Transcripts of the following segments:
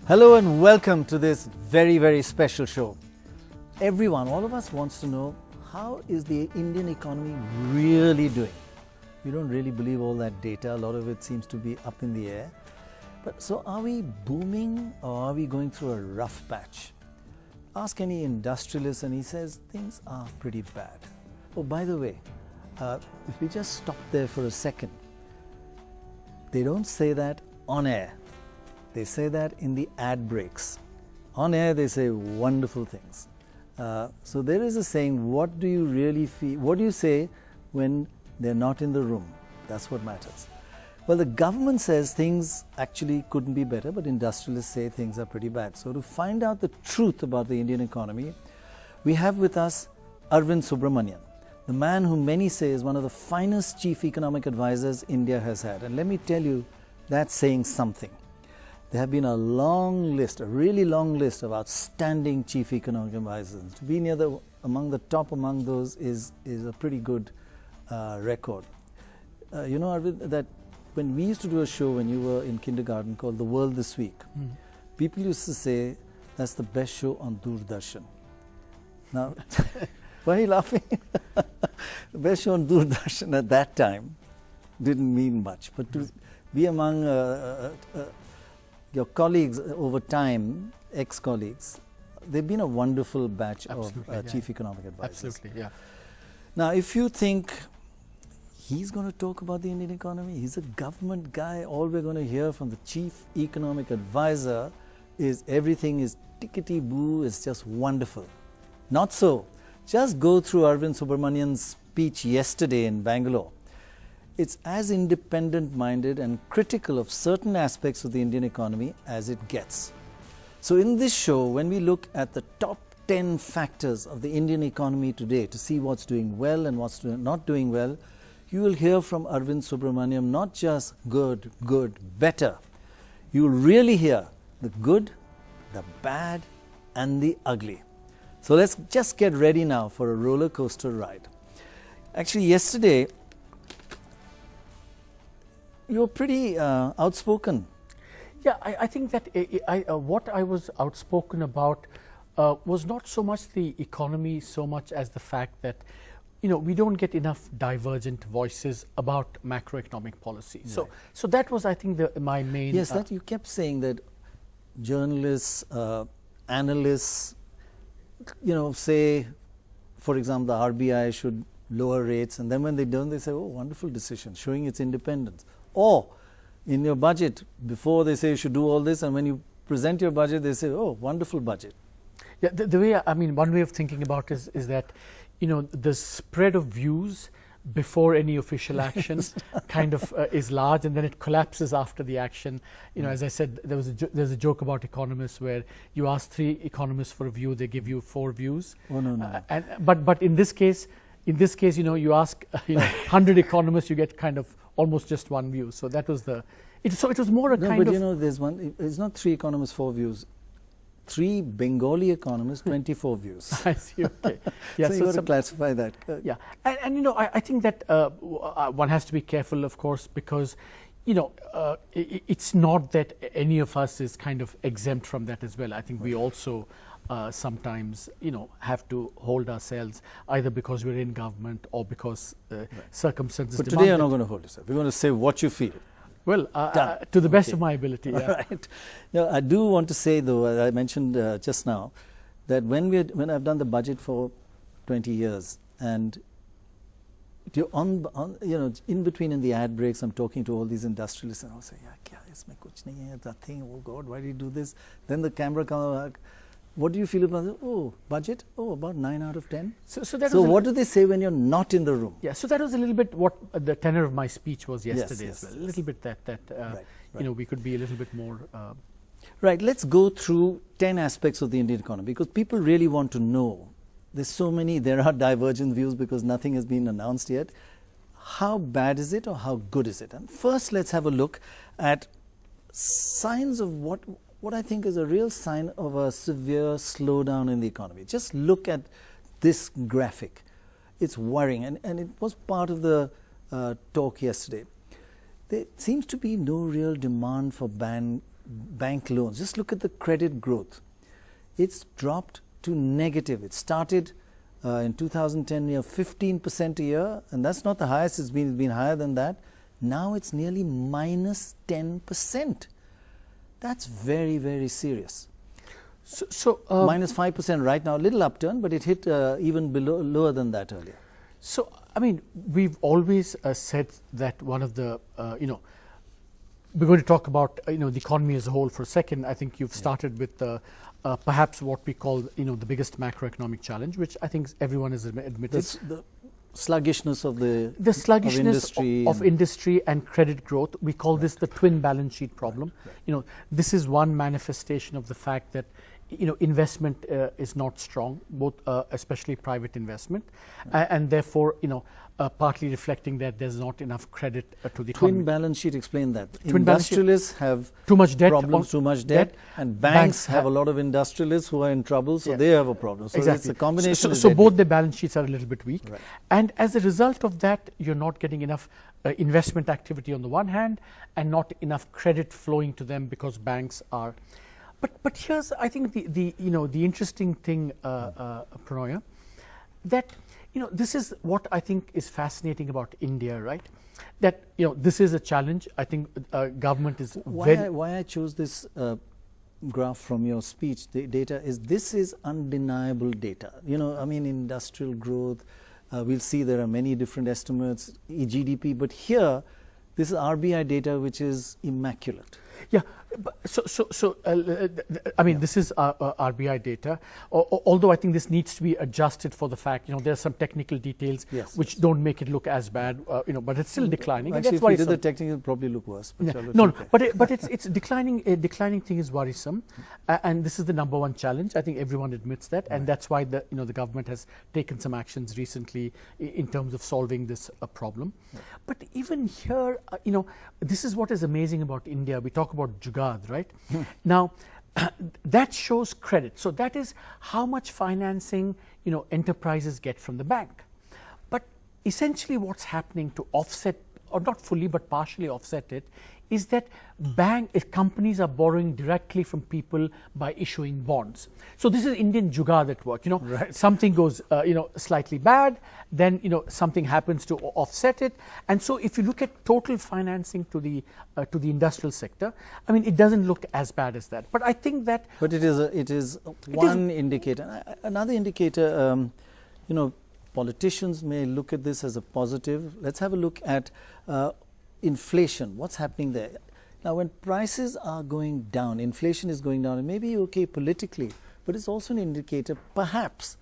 Hello and welcome to this very, very special show. Everyone, all of us wants to know, how is the Indian economy really doing? We don't really believe all that data. A lot of it seems to be up in the air. But so are we booming or are we going through a rough patch? Ask any industrialist and he says things are pretty bad. Oh, by the way, if we just stop there for a second, they don't say that on air. They say that in the ad breaks. On air, they say wonderful things. So there is a saying, what do you really feel? What do you say when they're not in the room? That's what matters. Well, the government says things actually couldn't be better, but industrialists say things are pretty bad. So to find out the truth about the Indian economy, we have with us Arvind Subramanian, the man whom many say is one of the finest chief economic advisors India has had. And let me tell you, that's saying something. There have been a long list, a really long list of outstanding chief economic advisors. To be among the top among those is a pretty good record. You know, Arvind, that when we used to do a show when you were in kindergarten called The World This Week, people used to say that's the best show on Doordarshan. Now, why are you laughing? The best show on Doordarshan at that time didn't mean much, but to be among your colleagues over time, ex-colleagues, they've been a wonderful batch of chief economic advisors. Absolutely, yeah. Now, if you think he's going to talk about the Indian economy, he's a government guy, all we're going to hear from the chief economic advisor is everything is tickety-boo, it's just wonderful. Not so. Just go through Arvind Subramanian's speech yesterday in Bangalore. It's as independent-minded and critical of certain aspects of the Indian economy as it gets. So in this show, when we look at the top 10 factors of the Indian economy today to see what's doing well and what's not doing well, you will hear from Arvind Subramanian not just good, better. You will really hear the good, the bad, and the ugly. So let's just get ready now for a roller coaster ride. Actually, yesterday, you were pretty outspoken. Yeah, I think that what I was outspoken about was not so much the economy, so much as the fact that, you know, we don't get enough divergent voices about macroeconomic policy. Right. So that was, I think, my main... Yes, that you kept saying that journalists, analysts, you know, say, for example, the RBI should lower rates, and then when they don't, they say, oh, wonderful decision, showing its independence. Or in your budget, before they say you should do all this, and when you present your budget, they say, oh, wonderful budget. Yeah, the way, I mean, one way of thinking about it is that, you know, the spread of views before any official action kind of is large, and then it collapses after the action. You know, as I said, there's a joke about economists where you ask 3 economists for a view, they give you 4 views. Oh, no. But in this case, you know, you ask 100 economists, you get kind of almost just 1 view. So that was it was more a kind of... No, but you know, there's one, it's not 3 economists, 4 views. 3 Bengali economists, 24 views. I see, okay. Yeah, so you got to classify that. Yeah, and you know, I think that one has to be careful, of course, because, you know, it's not that any of us is kind of exempt from that as well. I think we also sometimes, you know, have to hold ourselves either because we're in government or because circumstances But demand today you're not going to hold yourself. You're going to say what you feel. Well, to the best of my ability, yeah. All right. Now, I do want to say, though, as I mentioned just now, that when I've done the budget for 20 years, and you're on you know, in between in the ad breaks, I'm talking to all these industrialists, and I'll say, yeah, kya isme kuch nahi hai, that thing, oh God, why did you do this? Then the camera comes. What do you feel about it? Oh, budget? Oh, about 9 out of 10. So what do they say when you're not in the room? Yeah, so that was a little bit what the tenor of my speech was yesterday yes, as well. A little bit that right. You know, we could be a little bit more... Right, let's go through 10 aspects of the Indian economy, because people really want to know. There are divergent views because nothing has been announced yet. How bad is it or how good is it? And first, let's have a look at signs of what I think is a real sign of a severe slowdown in the economy. Just look at this graphic. It's worrying, and it was part of the talk yesterday. There seems to be no real demand for bank loans. Just look at the credit growth. It's dropped to negative. It started in 2010 near 15% a year, and that's not the highest it's been higher than that. Now it's nearly minus 10%. That's very, very serious. Minus 5% right now, a little upturn, but it hit even lower than that earlier. So, I mean, we've always said that one of the, we're going to talk about, the economy as a whole for a second. I think you've started with perhaps what we call, the biggest macroeconomic challenge, which I think everyone has admitted. The sluggishness of the sluggishness of industry and credit growth. We call this the twin balance sheet problem. Right. This is one manifestation of the fact that investment is not strong, both especially private investment, and therefore partly reflecting that there's not enough credit to the economy. Twin balance sheet, explain that. Industrialists have too much debt, problems, too much debt, and banks have a lot of industrialists who are in trouble, so they have a problem. So exactly. It's a combination. So both the balance sheets are a little bit weak, right. And as a result of that, you're not getting enough investment activity on the one hand, and not enough credit flowing to them because banks are. But here's, I think, the interesting thing, Prannoy, that this is what I think is fascinating about India, right? That this is a challenge. I think government is why I chose this graph from your speech. The data is this is undeniable data. I mean, industrial growth. We'll see there are many different estimates, GDP, but here this is RBI data, which is immaculate. Yeah, so I mean, this is RBI data. Although I think this needs to be adjusted for the fact, there are some technical details which don't make it look as bad, but it's still declining. Actually, if we did the technical, it would probably look worse. But but it's declining. A declining thing is worrisome, and this is the number one challenge. I think everyone admits that, and that's why the government has taken some actions recently in terms of solving this problem. But even here, this is what is amazing about India. We talk about Jugaad, right? Now, that shows credit. So that is how much financing, enterprises get from the bank. But essentially what's happening to offset, or not fully, but partially offset it, is that companies are borrowing directly from people by issuing bonds. So this is Indian Jugaad at work. Right. Something goes, slightly bad, then something happens to offset it. And so if you look at total financing to the industrial sector, I mean, it doesn't look as bad as that. But I think that. But it is one indicator. Another indicator, politicians may look at this as a positive. Let's have a look at inflation. What's happening there? Now, when prices are going down, inflation is going down, it may be okay politically, but it's also an indicator, perhaps,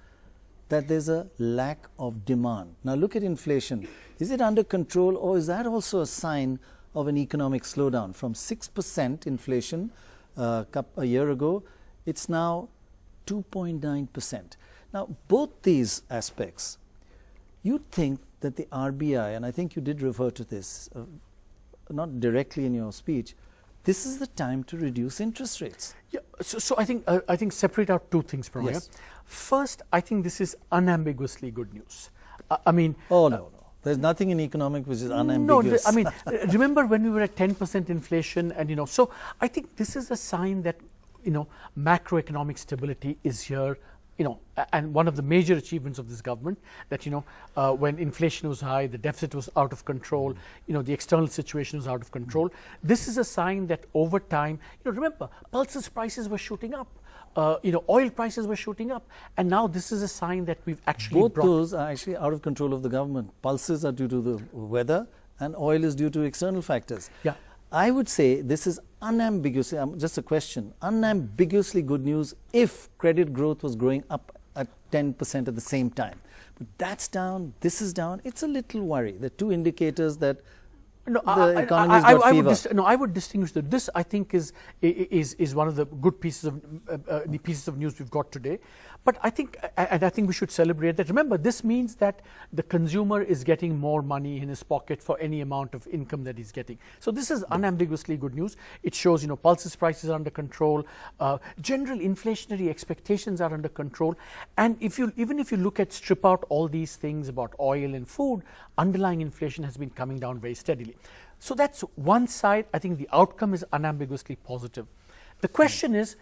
that there's a lack of demand. Now, look at inflation. Is it under control, or is that also a sign of an economic slowdown? From 6% inflation a year ago, it's now 2.9%. Now, both these aspects, you'd think that the RBI, and I think you did refer to this, not directly in your speech, this is the time to reduce interest rates. Yeah, so I think separate out two things, Prannoy. Yes. First, I think this is unambiguously good news. I mean, no. There's nothing in economic which is unambiguous. No, I mean, remember when we were at 10% inflation, and so I think this is a sign that macroeconomic stability is here. And one of the major achievements of this government, that when inflation was high, the deficit was out of control, the external situation was out of control. This is a sign that over time, remember, pulses prices were shooting up, oil prices were shooting up, and now this is a sign that we've actually both those are actually out of control of the government. Pulses are due to the weather, and oil is due to external factors. Yeah. I would say this is unambiguously, just a question, unambiguously good news if credit growth was growing up at 10% at the same time. But that's down, this is down. It's a little worry. The two indicators that the economy's got fever. I would distinguish that. This, I think, is one of the good pieces of news we've got today. But I think we should celebrate that. Remember, this means that the consumer is getting more money in his pocket for any amount of income that he's getting. So this is unambiguously good news. It shows, pulses prices are under control, general inflationary expectations are under control, and even if you strip out all these things about oil and food, underlying inflation has been coming down very steadily. So that's one side. I think the outcome is unambiguously positive. The question is,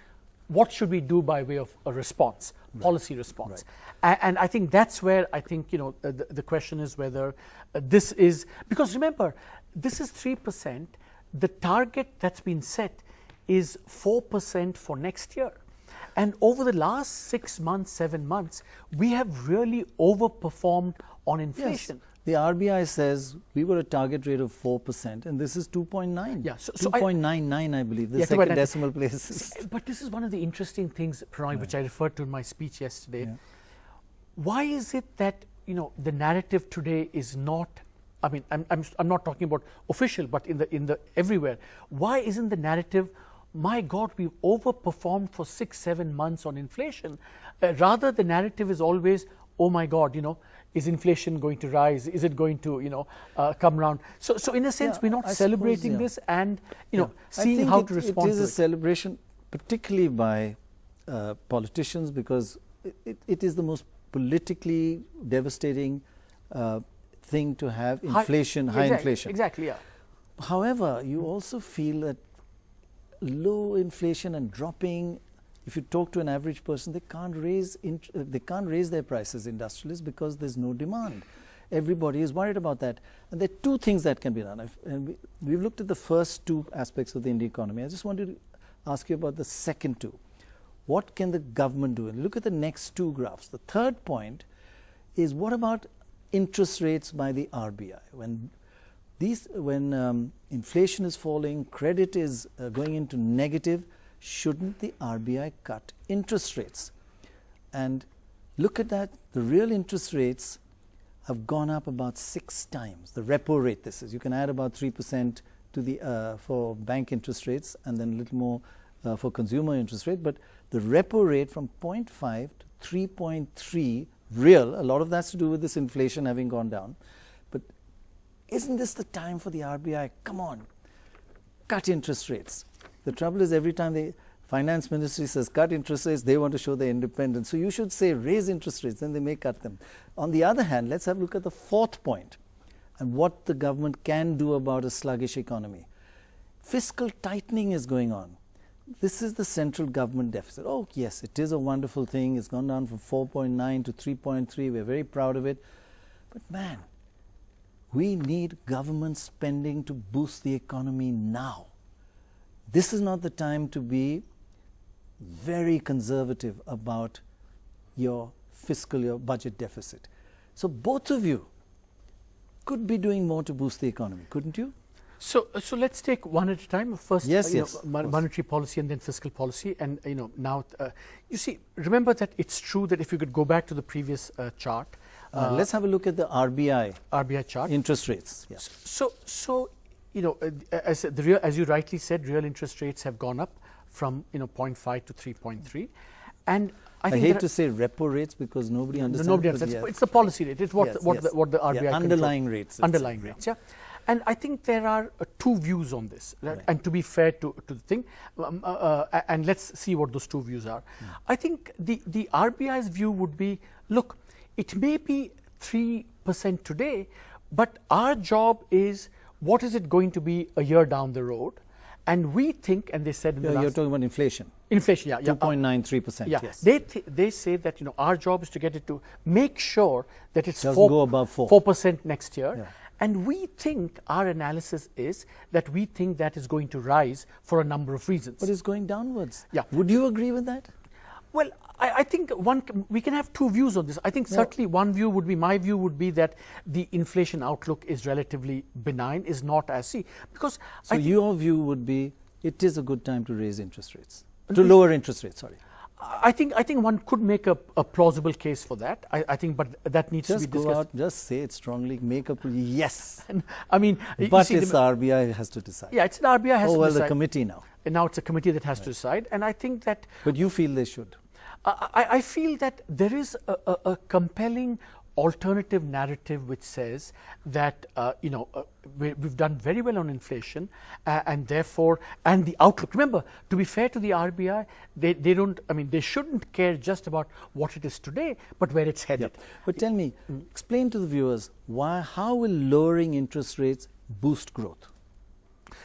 what should we do by way of a response, policy response? And I think that's where I think, the question is whether this is, because remember, this is 3%. The target that's been set is 4% for next year. And over the last 6 months, 7 months, we have really overperformed on inflation. Yes. The RBI says we were a target rate of 4%, and this is 2.9. Yeah, so 2.99, I believe, the second decimal place. But this is one of the interesting things, Prannoy, which I referred to in my speech yesterday. Yeah. Why is it that the narrative today is not? I mean, I'm not talking about official, but in the everywhere. Why isn't the narrative, my God, we've overperformed for 6-7 months on inflation? Rather, the narrative is always, oh my God, is inflation going to rise? Is it going to, come around? So in a sense, we're not celebrating this and, seeing how to respond to it. It is a celebration, particularly by politicians, because it is the most politically devastating thing to have inflation, high inflation. Exactly, yeah. However, you also feel that low inflation and dropping, if you talk to an average person, they can't raise their prices, industrialists, because there's no demand. Everybody is worried about that. And there are two things that can be done. We've looked at the first two aspects of the Indian economy. I just wanted to ask you about the second two. What can the government do? And look at the next two graphs. The third point is, what about interest rates by the RBI? When inflation is falling, credit is going into negative, shouldn't the RBI cut interest rates? And look at that, the real interest rates have gone up about 6 times. The repo rate, this is, you can add about 3% to the for bank interest rates, and then a little more for consumer interest rate. But the repo rate from 0.5 to 3.3 real, a lot of that's to do with this inflation having gone down. But isn't this the time for the RBI? Come on, cut interest rates. The trouble is, every time the finance ministry says cut interest rates, they want to show their independence. So you should say raise interest rates, then they may cut them. On the other hand, let's have a look at the fourth point and what the government can do about a sluggish economy. Fiscal tightening is going on. This is the central government deficit. Oh yes, it is a wonderful thing. It's gone down from 4.9 to 3.3. We're very proud of it. But man, we need government spending to boost the economy now. This is not the time to be very conservative about your fiscal, your budget deficit. So both of you could be doing more to boost the economy, couldn't you? So let's take one at a time. First, yes, monetary policy and then fiscal policy. And now, you see, remember that it's true that if you could go back to the previous chart. Let's have a look at the RBI chart. Interest rates. Yeah. So as you rightly said, real interest rates have gone up from 0.5 to 3.3, and I hate to say repo rates because nobody understands. Nobody understands. It's the policy rate. It's what the RBI underlying rates. Underlying rates. Yeah. And I think there are two views on this, right? And to be fair to the thing, and let's see what those two views are. I think the RBI's view would be, look, it may be 3% today, but our job is, what is it going to be a year down the road? And we think, and they said in the last... You're talking about inflation. Inflation, yeah. 2.93%, yeah. Yes. They say that, our job is to get it to make sure that it's go above 4% next year. Yeah. And we think, our analysis is that we think that is going to rise for a number of reasons. But it's going downwards. Yeah. Would you agree with that? Well, I think we can have two views on this. I think certainly one view would be, my view would be that the inflation outlook is relatively benign, is not as because. So your view would be, it is a good time to raise interest rates, to lower interest rates. Sorry. I think one could make a plausible case for that. I think, but that needs to be discussed. Just go out, just say it strongly, make a yes. I mean, but it's the RBI has to decide. Yeah, it's the RBI has to decide. Oh well, the committee now. And now it's a committee that has to decide, and I think that. But you feel they should. I feel that there is a compelling alternative narrative which says that we've done very well on inflation, and therefore, and the outlook. Remember, to be fair to the RBI, they don't. I mean, they shouldn't care just about what it is today, but where it's headed. Yeah. But tell me, explain to the viewers how will lowering interest rates boost growth?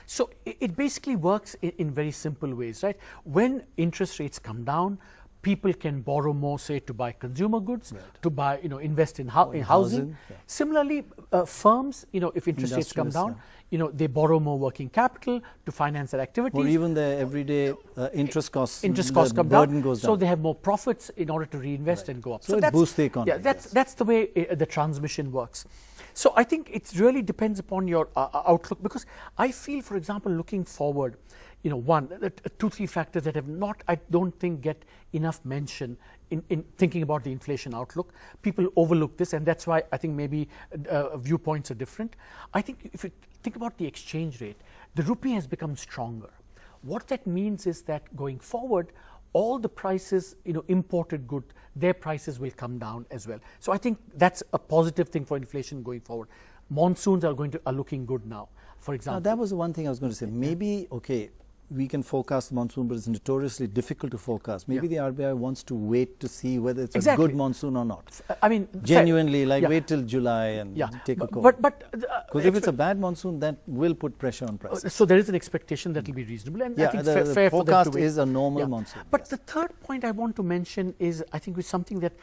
So it basically works in very simple ways, right? When interest rates come down, people can borrow more, say, to buy consumer goods, to buy, invest in housing. Yeah. Similarly, firms, if interest rates come down, they borrow more working capital to finance their activities. Or even their everyday interest costs. Interest costs come down, so they have more profits in order to reinvest and go up. So it boosts the economy. Yeah, that's the way the transmission works. So I think it really depends upon your outlook, because I feel, for example, looking forward, two, three factors that have not, I don't think, get enough mention in thinking about the inflation outlook. People overlook this, and that's why I think maybe viewpoints are different. I think if you think about the exchange rate, the rupee has become stronger. What that means is that going forward, all the prices, imported good, their prices will come down as well. So I think that's a positive thing for inflation going forward. Monsoons are looking good now, for example. Now, that was the one thing I was going to say. Maybe, okay, we can forecast monsoon, but it's notoriously difficult to forecast. Maybe the RBI wants to wait to see whether it's a good monsoon or not. I mean, genuinely, wait till July and take a call. But because if it's a bad monsoon, that will put pressure on prices. So there is an expectation that will be reasonable, and I think the fair forecast for them to wait. is a normal monsoon. But the third point I want to mention is, I think, it's something that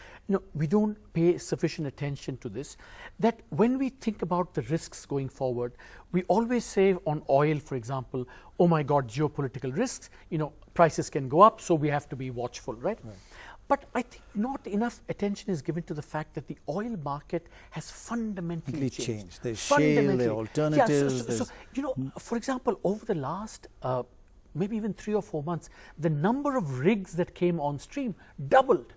we don't pay sufficient attention to this. That when we think about the risks going forward, we always say on oil, for example, oh my God, geopolitical risks, prices can go up, so we have to be watchful, right? But I think not enough attention is given to the fact that the oil market has fundamentally changed. There's shale, there are alternatives. For example, over the last maybe even 3 or 4 months, the number of rigs that came on stream doubled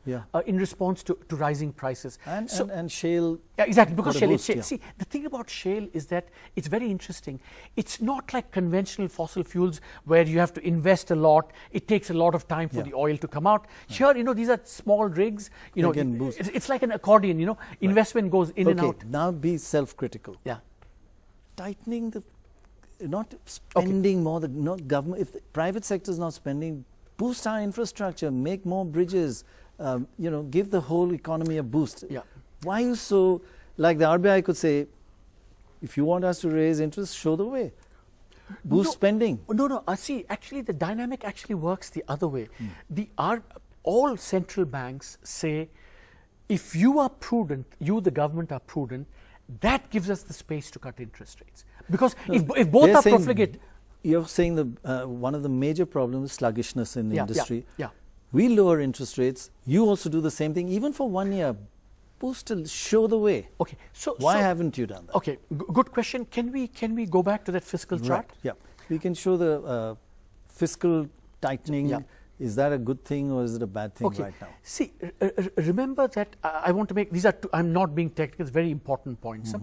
in response to rising prices. And shale. Yeah, exactly, because shale. See, the thing about shale is that it's very interesting. It's not like conventional fossil fuels where you have to invest a lot. It takes a lot of time for the oil to come out. Here, these are small rigs. It's like an accordion. Investment goes in and out. Now be self-critical. Yeah, tightening the. Not spending more, government. If the private sector is not spending, boost our infrastructure, make more bridges, give the whole economy a boost. Yeah. Why are you so, like the RBI could say, if you want us to raise interest, show the way. Boost spending. No. See, actually, the dynamic actually works the other way. All central banks say, if you are prudent, you, the government, are prudent, that gives us the space to cut interest rates. Because if both are profligate. You're saying one of the major problems is sluggishness in the industry. Yeah. We lower interest rates. You also do the same thing, even for 1 year. Boost, show the way. Okay. Why haven't you done that? Okay. Good question. Can we go back to that fiscal chart? Right. Yeah. We can show the fiscal tightening. Yeah. Is that a good thing or is it a bad thing right now? See, remember that I want to make, these are I'm not being technical, it's very important points.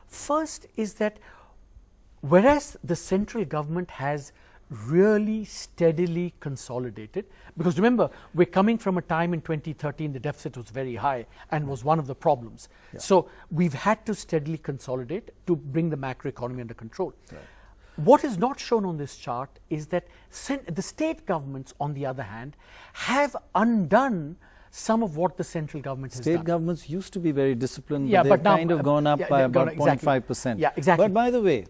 First is that whereas the central government has really steadily consolidated, because remember, we're coming from a time in 2013, the deficit was very high and was one of the problems. Yeah. So we've had to steadily consolidate to bring the macroeconomy under control. Right. What is not shown on this chart is that the state governments, on the other hand, have undone some of what the central government has done. State governments used to be very disciplined, but they've kind of gone up by about 0.5%. Yeah, exactly. But by the way,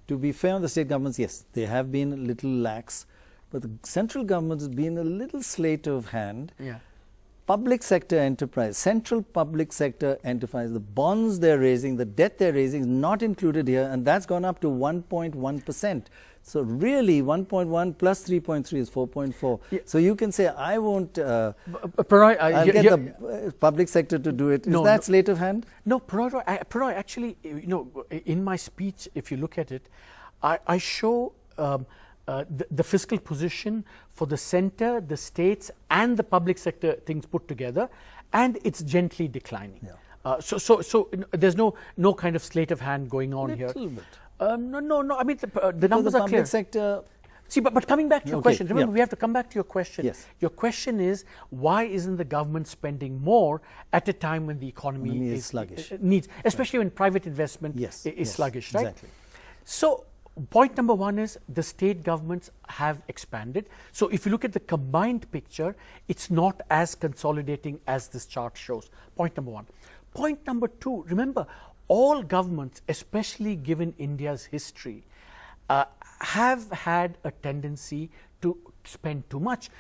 to be fair on the state governments, yes, they have been a little lax, but the central government has been a little sleight of hand. Yeah. Public sector enterprise, central public sector enterprise, the bonds they're raising, the debt they're raising is not included here, and that's gone up to 1.1%. So really 1.1 plus 3.3 is 4.4. Yeah. So you can say, I won't, I'll get the public sector to do it. Is that sleight of hand? No, Prannoy, actually, in my speech, if you look at it, I show the fiscal position for the center, the states, and the public sector things put together, and it's gently declining. Yeah. So there's no kind of sleight of hand going on here. Little bit. No. I mean, the numbers are clear. Public sector. See, but coming back to your question, remember, we have to come back to your question. Yes. Your question is, why isn't the government spending more at a time when the economy is sluggish? Especially when private investment is sluggish, right? Exactly. So, point number one is the state governments have expanded. So if you look at the combined picture, it's not as consolidating as this chart shows. Point number one. Point number two, remember, all governments, especially given India's history, have had a tendency to spend too much.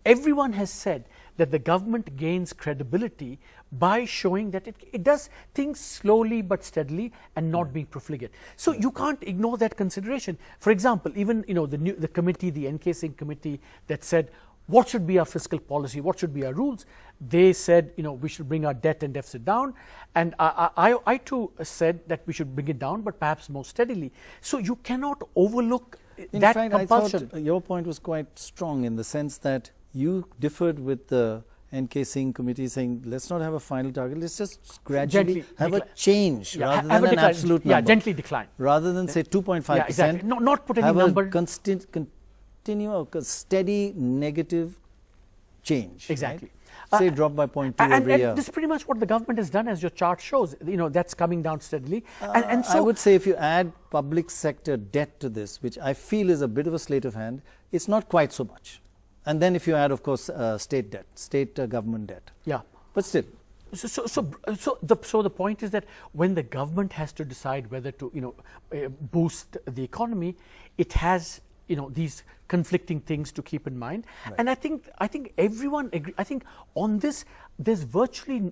Everyone has said that the government gains credibility by showing that it does things slowly but steadily and not being profligate. So you can't ignore that consideration. For example, even the committee, the NK Singh committee, that said what should be our fiscal policy, what should be our rules. They said we should bring our debt and deficit down, and I too said that we should bring it down, but perhaps more steadily. So you cannot overlook that compulsion. In fact, I thought your point was quite strong in the sense that you differed with the NK Singh committee saying, let's not have a final target, let's just gradually have a change rather than an absolute number. Yeah, gently decline. Rather than say 2.5%. Yeah, exactly. Not put any number. Continue a steady negative change. Exactly. Right? Say drop by 0.2 every year. And this is pretty much what the government has done, as your chart shows. That's coming down steadily. And so I would say if you add public sector debt to this, which I feel is a bit of a sleight of hand, it's not quite so much. And then if you add, of course, state debt, state government debt. Yeah. But still. So the point is that when the government has to decide whether to boost the economy, it has these conflicting things to keep in mind. Right. And I think everyone agree. I think on this there's virtually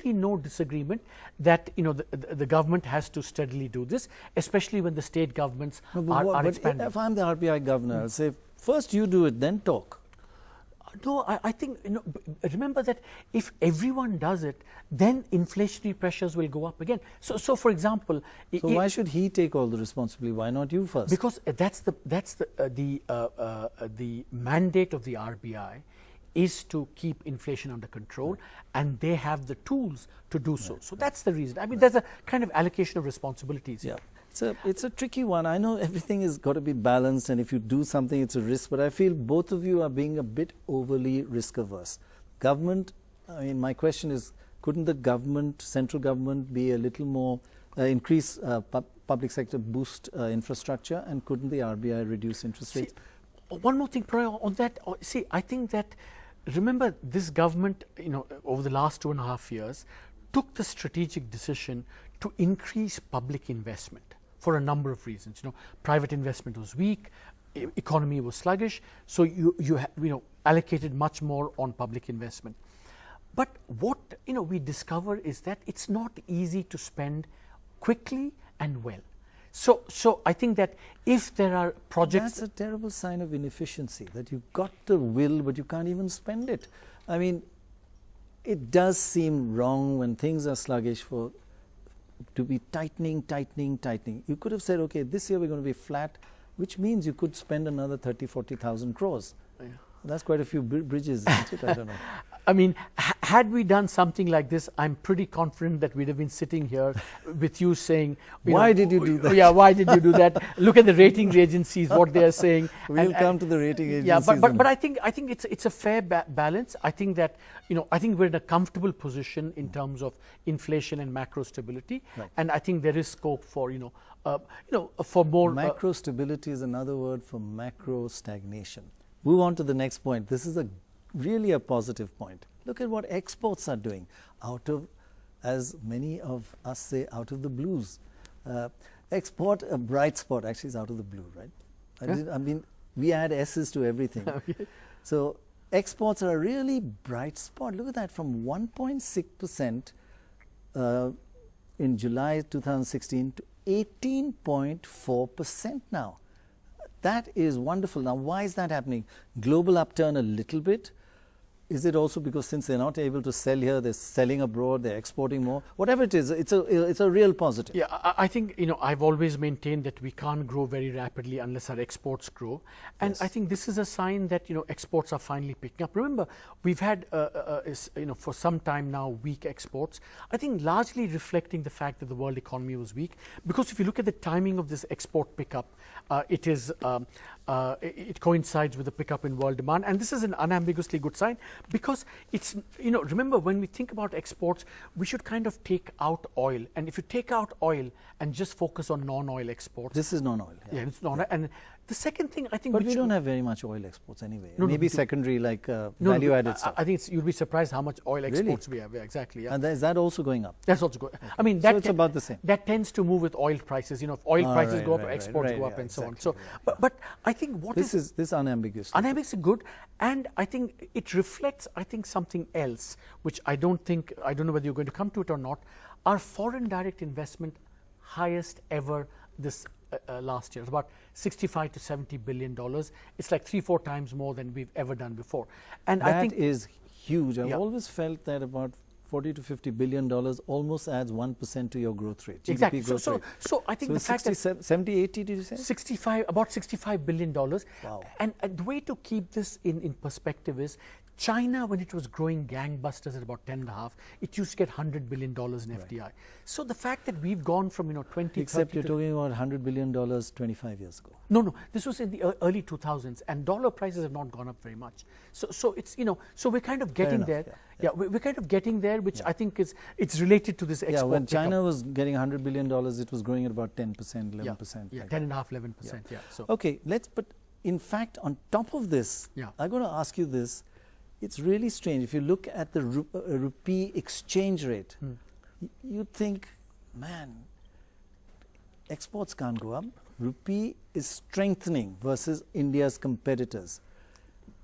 no disagreement that the government has to steadily do this, especially when the state governments are expanding. If I'm the RBI governor, I'll say first you do it, then talk. No, I think remember that if everyone does it, then inflationary pressures will go up again. So for example, why should he take all the responsibility? Why not you first? Because that's the mandate of the RBI is to keep inflation under control, and they have the tools to do so. So that's the reason. I mean, there's a kind of allocation of responsibilities. Yeah. It's a tricky one. I know everything has got to be balanced, and if you do something, it's a risk. But I feel both of you are being a bit overly risk averse. Government, I mean, my question is, couldn't the government, central government, be a little more, increase public sector, boost infrastructure, and couldn't the RBI reduce interest rates? One more thing, Prannoy, on that. See, I think that, remember, this government, over the last 2.5 years, took the strategic decision to increase public investment for a number of reasons. Private investment was weak, economy was sluggish, so you allocated much more on public investment. But what we discover is that it's not easy to spend quickly and well. So I think that if there are projects, that's a terrible sign of inefficiency, that you've got the will but you can't even spend it. I mean, it does seem wrong when things are sluggish to be tightening. You could have said, okay, this year we're going to be flat, which means you could spend another 30,000-40,000 crores. Yeah. That's quite a few bridges, isn't it? I don't know. I mean, had we done something like this, I'm pretty confident that we'd have been sitting here with you saying, why did you do that? Yeah, why did you do that? Look at the ratings agencies, what they are saying. We'll come to the rating agencies. Yeah, but I think it's a fair balance. I think that I think we're in a comfortable position in terms of inflation and macro stability, right. And I think there is scope for for more. Macro stability is another word for macro stagnation. Move on to the next point. This is really a positive point. Look at what exports are doing out of, as many of us say, out of the blues. Export, a bright spot, actually is out of the blue, right? I mean, we add S's to everything. Okay. So exports are a really bright spot. Look at that, from 1.6% in July 2016 to 18.4% now. That is wonderful. Now, why is that happening? Global upturn a little bit. Is it also because since they're not able to sell here, they're selling abroad, they're exporting more? Whatever it is, it's a real positive. Yeah, I think, I've always maintained that we can't grow very rapidly unless our exports grow. And yes. I think this is a sign that, exports are finally picking up. Remember, we've had, for some time now, weak exports. I think largely reflecting the fact that the world economy was weak. Because if you look at the timing of this export pickup, it coincides with the pickup in world demand. And this is an unambiguously good sign. because it's, remember when we think about exports, we should kind of take out oil. And if you take out oil and just focus on non-oil exports. This is non-oil. Yeah, it's non-oil. And the second thing I think. But we don't have very much oil exports anyway. Maybe secondary like value-added stuff. I think you'll be surprised how much oil exports we have. Yeah, exactly. Yeah. And is that also going up? That's also going. Okay. I mean, so it's about the same. That tends to move with oil prices. If oil prices go up, exports go up, and so on. So, but I think this unambiguous. Unambiguous is good, and I think it reflects something else, which I don't know whether you're going to come to it or not. Our foreign direct investment highest ever this last year. It's about $65 to $70 billion. It's like 3-4 times more than we've ever done before. And that I think is huge. I've always felt that about $40 to $50 billion almost adds 1% to your growth rate. GDP exactly. Growth rate. So I think the fact that 70, 80, did you say? about $65 billion. Wow. And the way to keep this in perspective is China, when it was growing gangbusters at about 10.5, it used to get $100 billion in FDI. So the fact that we've gone from 20, except you're talking about $100 billion 25 years ago. No, this was in the early 2000s, and dollar prices have not gone up very much. So it's so we're kind of getting there. Yeah, we're kind of getting there, which I think it's related to this export. Yeah, when China was getting $100 billion, it was growing at about 10%, 11%. Yeah, 10.5, 11%. Yeah. So okay, but in fact, on top of this, I'm going to ask you this. It's really strange. If you look at the rupee exchange rate, you think, man, exports can't go up. Rupee is strengthening versus India's competitors.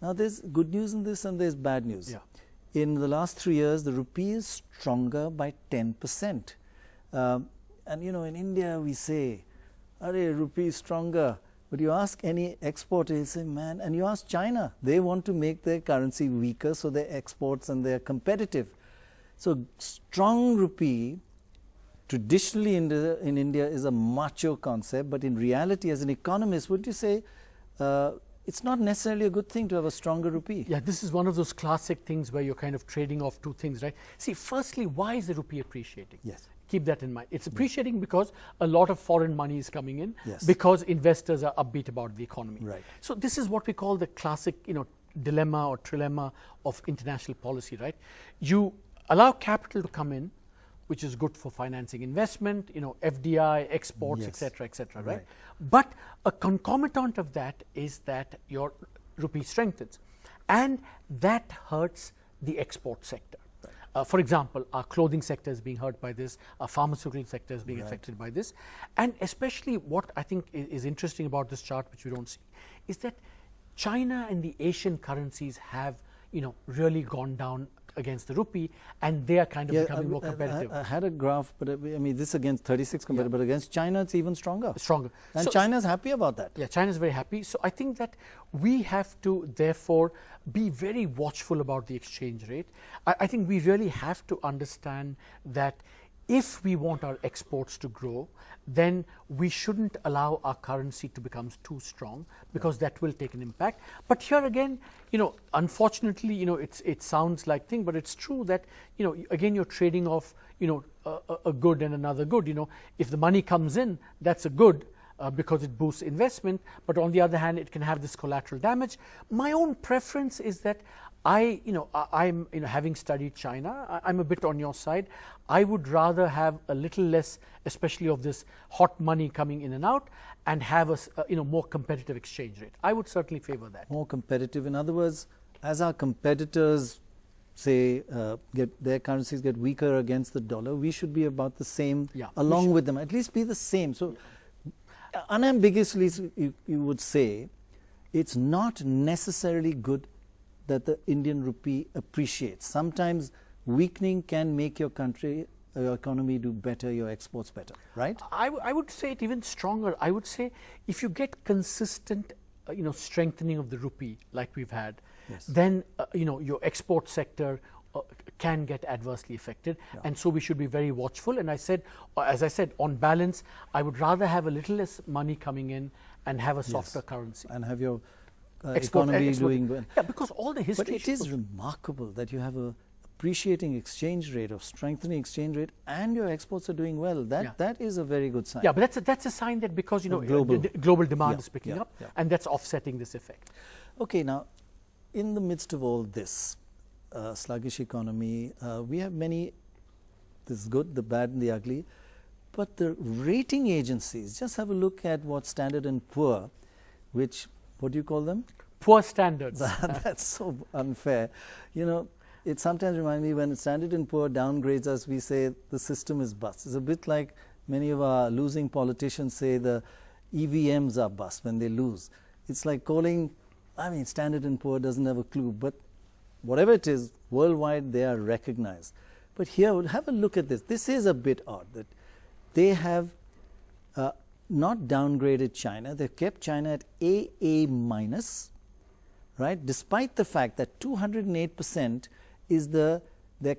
Now, there's good news in this and there's bad news. Yeah. In the last 3 years, the rupee is stronger by 10%. And, in India, we say, Arey, rupee is stronger. But you ask any exporter, he'll say, man, and you ask China, they want to make their currency weaker so their exports and they're competitive. So strong rupee, traditionally in India, is a macho concept, but in reality, as an economist, would you say it's not necessarily a good thing to have a stronger rupee? Yeah, this is one of those classic things where you're kind of trading off two things, right? See, firstly, why is the rupee appreciating? Yes. Keep that in mind. It's appreciating because a lot of foreign money is coming in, yes, because investors are upbeat about the economy. Right. So this is what we call the classic, dilemma or trilemma of international policy, right? You allow capital to come in, which is good for financing investment, FDI, exports, yes, etc., right? But a concomitant of that is that your rupee strengthens, and that hurts the export sector. For example, our clothing sector is being hurt by this, our pharmaceutical sector is being affected by this. And especially what I think is interesting about this chart, which we don't see, is that China and the Asian currencies have, really gone down against the rupee, and they are kind of becoming more competitive. I had a graph, but this against 36 compared, but against China, it's even stronger. And China's happy about that. Yeah, China's very happy. So I think that we have to, therefore, be very watchful about the exchange rate. I think we really have to understand that if we want our exports to grow, then we shouldn't allow our currency to become too strong, because that will take an impact. But here again, unfortunately, it sounds like thing, but it's true that, again, you're trading off, a good and another good. If the money comes in, that's a good, because it boosts investment, but on the other hand, it can have this collateral damage. My own preference is that I'm having studied China, I'm a bit on your side. I would rather have a little less, especially of this hot money coming in and out, and have a more competitive exchange rate. I would certainly favor that. More competitive. In other words, as our competitors say their currencies get weaker against the dollar, we should be about the same along with them. At least be the same. So unambiguously, you would say it's not necessarily good that the Indian rupee appreciates. Sometimes weakening can make your country, your economy do better, your exports better, right? I would say it even stronger. I would say if you get consistent, strengthening of the rupee like we've had, then your export sector can get adversely affected, and so we should be very watchful. And as I said, on balance, I would rather have a little less money coming in and have a softer currency. And have your economy doing well. Yeah, because all the history. But it is remarkable that you have a appreciating exchange rate, or strengthening exchange rate, and your exports are doing well. That is a very good sign. Yeah, but that's a sign that because global demand is picking up, and that's offsetting this effect. Okay, now in the midst of all this, sluggish economy. We have many, this is good, the bad and the ugly. But the rating agencies, just have a look at what Standard & Poor, which, what do you call them? Poor standards. That's so unfair. You know, it sometimes reminds me when Standard & Poor downgrades us, we say the system is bust. It's a bit like many of our losing politicians say the EVMs are bust when they lose. It's like calling, I mean, Standard & Poor doesn't have a clue, but whatever it is, worldwide they are recognized. But here, have a look at this. This is a bit odd that they have not downgraded China. They've kept China at AA minus, right? Despite the fact that 208% is their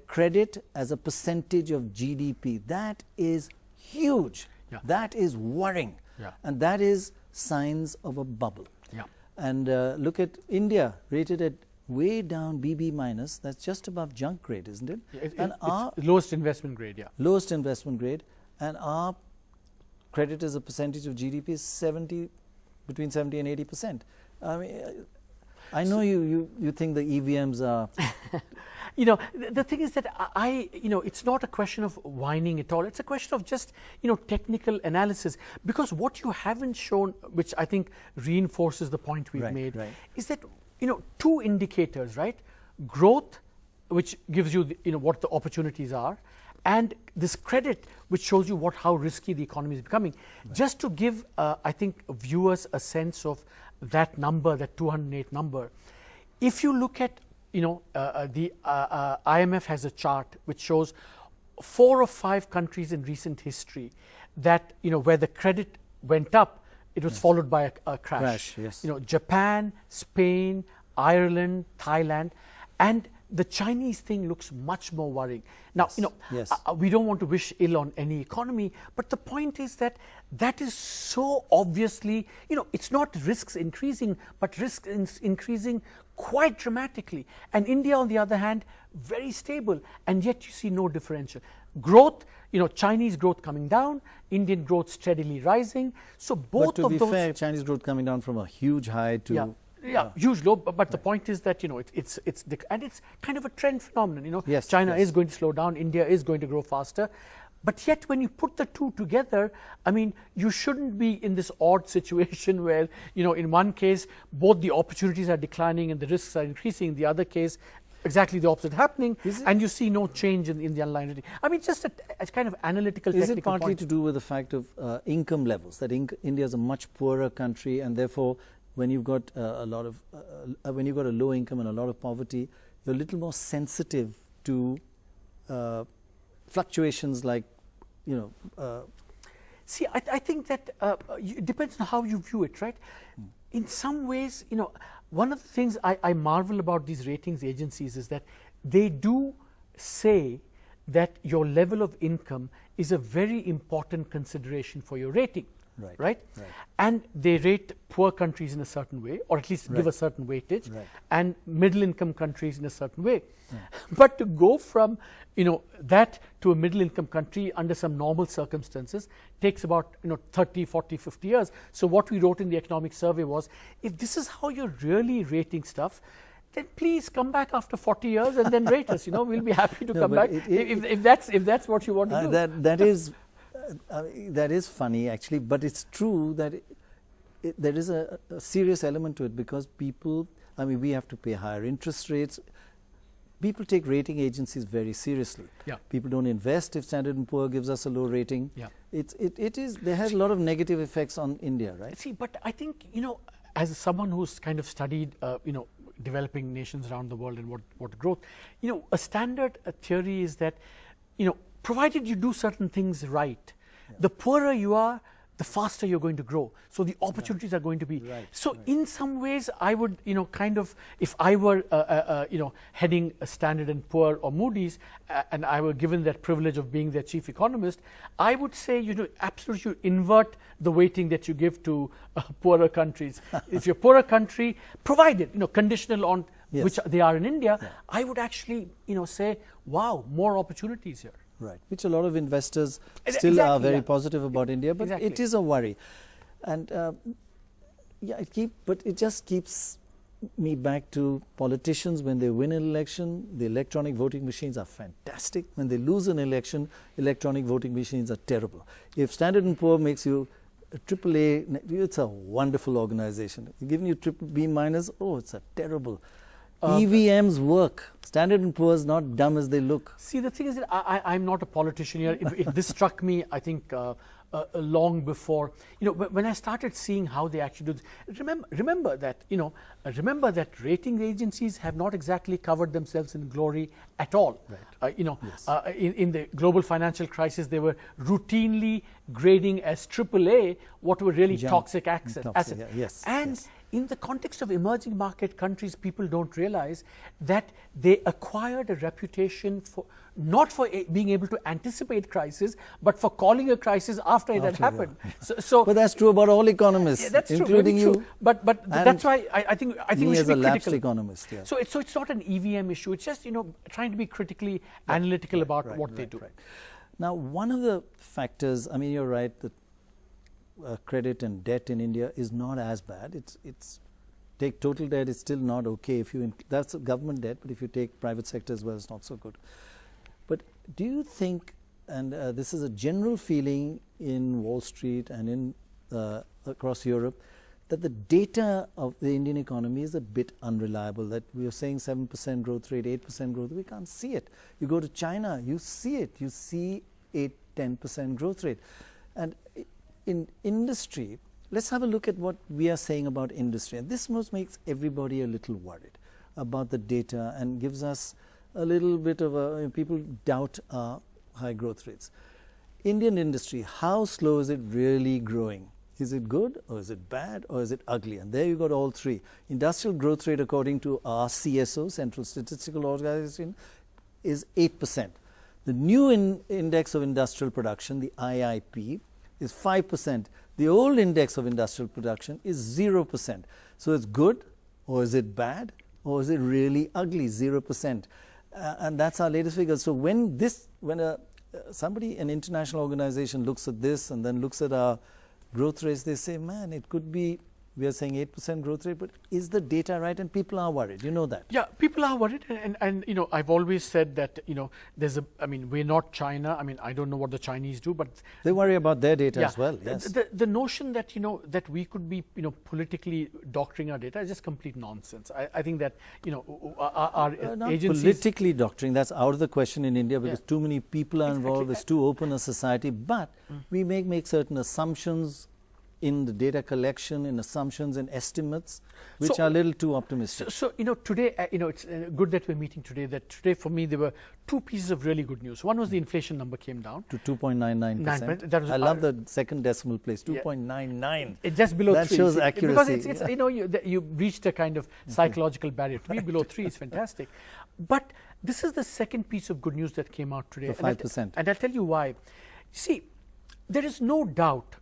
credit as a percentage of GDP. That is huge. Yeah. That is worrying. Yeah. And that is signs of a bubble. Yeah. And look at India, rated at way down BB minus. That's just above junk grade, isn't it? Yeah, it's lowest investment grade, yeah. Lowest investment grade. And our credit as a percentage of GDP is between 70 and 80%. I mean, I know you think the EVMs are... You know, the thing is that it's not a question of whining at all. It's a question of just, technical analysis. Because what you haven't shown, which I think reinforces the point we've made, is that, two indicators, right? Growth, which gives you, what the opportunities are, and this credit, which shows you how risky the economy is becoming. Right. Just to give, I think, viewers a sense of that number, that 208 number. If you look at, the IMF has a chart which shows 4 or 5 countries in recent history that, where the credit went up, it was followed by a crash. Yes. Japan, Spain, Ireland, Thailand, and the Chinese thing looks much more worrying. Now, we don't want to wish ill on any economy, but the point is that is so obviously, it's not risks increasing, but risks increasing quite dramatically. And India, on the other hand, very stable, and yet you see no differential. Growth, Chinese growth coming down, Indian growth steadily rising. So both of those... But to be fair, Chinese growth coming down from a huge high to... Yeah, huge low, but the point is that it's kind of a trend phenomenon. Yes, China is going to slow down, India is going to grow faster, but yet when you put the two together, I mean, you shouldn't be in this odd situation where in one case both the opportunities are declining and the risks are increasing. In the other case, exactly the opposite happening, and you see no change in the underlying rating. I mean, just a kind of analytical. Is it partly to do with the fact of income levels? That India is a much poorer country, and therefore, when you've got when you've got a low income and a lot of poverty, you're a little more sensitive to fluctuations like, See, I think that it depends on how you view it, right? In some ways, one of the things I marvel about these ratings agencies is that they do say that your level of income is a very important consideration for your rating. Right? And they rate poor countries in a certain way, or at least give a certain weightage, and middle income countries in a certain way. But to go from that to a middle income country under some normal circumstances takes about 30, 40, 50 years. So what we wrote in the economic survey was, if this is how you're really rating stuff, then please come back after 40 years and then rate us. We'll be happy to come back if that's what you want to do. That is funny, actually, but it's true that there is a serious element to it, because people, we have to pay higher interest rates. People take rating agencies very seriously. Yeah. People don't invest if Standard & Poor gives us a low rating. Yeah. There has a lot of negative effects on India, right? See, but I think, as someone who's kind of studied, developing nations around the world and what growth, a standard theory is that, provided you do certain things right, the poorer you are, the faster you're going to grow. So the opportunities are going to be. In some ways, I would, kind of, if I were, heading a Standard & Poor or Moody's, and I were given that privilege of being their chief economist, I would say, absolutely you invert the weighting that you give to poorer countries. If you're a poorer country, provided, conditional on which they are in India, I would actually, say, wow, more opportunities here. Right, which a lot of investors still are very positive about India, but it is a worry. And but it just keeps me back to politicians. When they win an election, the electronic voting machines are fantastic. When they lose an election, electronic voting machines are terrible. If Standard & Poor makes you a AAA, it's a wonderful organization. Giving you triple B minus, oh, it's a terrible. EVMs work. Standard & Poor is not dumb as they look. See, the thing is that I'm not a politician here. This struck me, I think, long before, when I started seeing how they actually do this. Remember that rating agencies have not exactly covered themselves in glory at all. Right. Yes. In the global financial crisis, they were routinely grading as AAA what were really toxic assets. Yeah. Yes. And yes. In the context of emerging market countries, people don't realize that they acquired a reputation for not for being able to anticipate crisis, but for calling a crisis after it had happened. So, but that's true about all economists, yeah, that's including true, you. But that's why I think we should be critical. Economist, yeah. So it's not an EVM issue. It's just trying to be critically analytical about what they do. Right. Now, one of the factors. I mean, you're right that credit and debt in India is not as bad. It's take total debt, it's still not okay. If you that's government debt, but if you take private sector as well, it's not so good. But do you think, and this is a general feeling in Wall Street and in across Europe, that the data of the Indian economy is a bit unreliable, that we are saying 7% growth rate, 8% growth, we can't see it. You go to China, you see it, you see 8-10% growth rate. And in industry, let's have a look at what we are saying about industry. And this most makes everybody a little worried about the data and gives us a little bit of people doubt our high growth rates. Indian industry, how slow is it really growing? Is it good or is it bad or is it ugly? And there you got all three. Industrial growth rate according to our CSO, Central Statistical Organization, is 8%. The new index of industrial production, the IIP, is 5%. The old index of industrial production is 0%. So it's good or is it bad or is it really ugly? 0%. And that's our latest figure. So when somebody, an international organization looks at this and then looks at our growth rates, they say, man, it could be, we are saying 8% growth rate, but is the data right? And people are worried. You know that. Yeah, people are worried. And I've always said that, we're not China. I don't know what the Chinese do, but they worry about their data as well. Yes. The notion that, that we could be, politically doctoring our data is just complete nonsense. I think that, our agencies. Politically doctoring, that's out of the question in India because too many people are involved. It's too open a society. But we make certain assumptions in the data collection, in assumptions and estimates, which are a little too optimistic. So today, it's good that we're meeting today. That today, for me, there were two pieces of really good news. One was the inflation number came down to 2.99%. I love the second decimal place, 2.99. It's just below 3. That shows accuracy. Because it's you reached a kind of psychological barrier. To be below 3 is fantastic. But this is the second piece of good news that came out today. 5%. And I'll tell you why. See, there is no doubt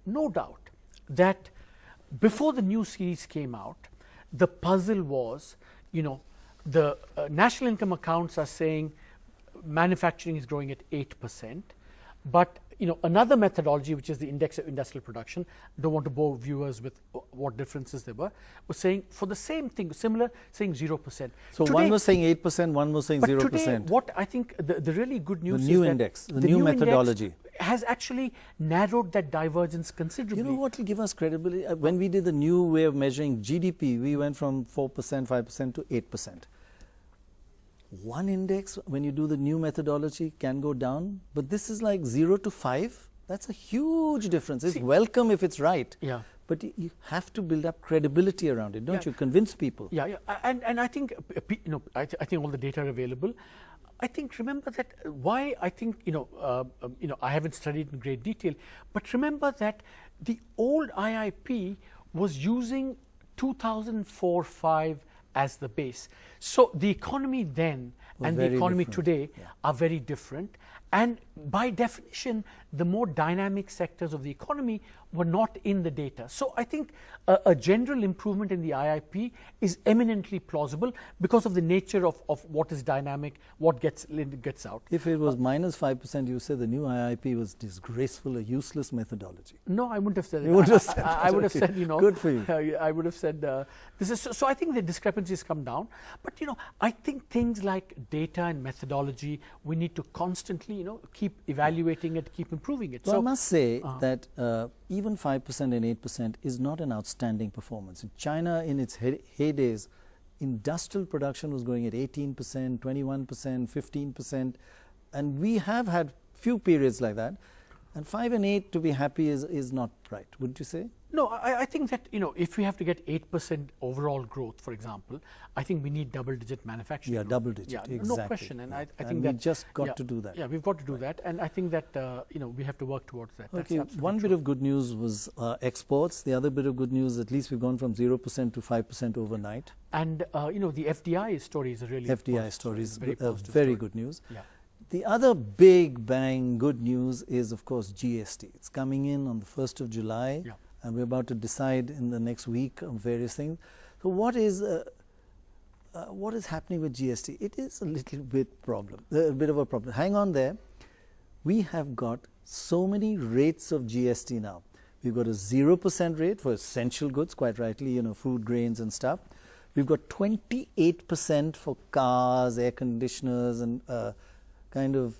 that before the new series came out, the puzzle was, the national income accounts are saying manufacturing is growing at 8%, but another methodology, which is the index of industrial production, don't want to bore viewers with what differences there were, was saying for the same thing, similar, saying 0%. So today, one was saying 8%, one was saying 0%. Today, what I think the really good news is the new is index, the new methodology has actually narrowed that divergence considerably. You know what will give us credibility? When we did the new way of measuring GDP, we went from 4%, 5% to 8%. One index, when you do the new methodology, can go down, but this is like 0 to 5. That's a huge difference. It's welcome if it's right. Yeah. But you have to build up credibility around it, don't you? Convince people. Yeah. And I think, I think all the data are available. I think, remember that why I think, I haven't studied in great detail, but remember that the old IIP was using 2004-5 as the base. So the economy then and the economy today are very different. And by definition, the more dynamic sectors of the economy were not in the data. So I think a general improvement in the IIP is eminently plausible because of the nature of what is dynamic, what gets out. If it was minus 5%, you say the new IIP was disgraceful, a useless methodology. No, I wouldn't have said it. You would have said I would have said, good for you. I would have said this is so I think the discrepancies come down. But I think things like data and methodology, we need to constantly keep evaluating it, keep improving it. So I must say that even 5% and 8% is not an outstanding performance. In China, in its heydays, industrial production was growing at 18%, 21%, 15%, and we have had few periods like that. And 5 and 8 to be happy is not right, wouldn't you say? No, I think that if we have to get 8% overall growth, for example, I think we need double-digit manufacturing. Yeah, growth. double-digit, yeah, exactly. no question. And I think we that just got to do that. Yeah, we've got to do that, and I think that we have to work towards that. Okay, That's one bit of good news was exports. The other bit of good news, at least we've gone from 0% to 5% overnight. And the FDI story is a really FDI story is very good news. Yeah. The other big bang good news is, of course, GST. It's coming in on the 1st of July. Yeah. And we're about to decide in the next week on various things. So what is happening with GST? It is a little bit of a problem. Hang on there. We have got so many rates of GST now. We've got a 0% rate for essential goods, quite rightly, food, grains and stuff. We've got 28% for cars, air conditioners and kind of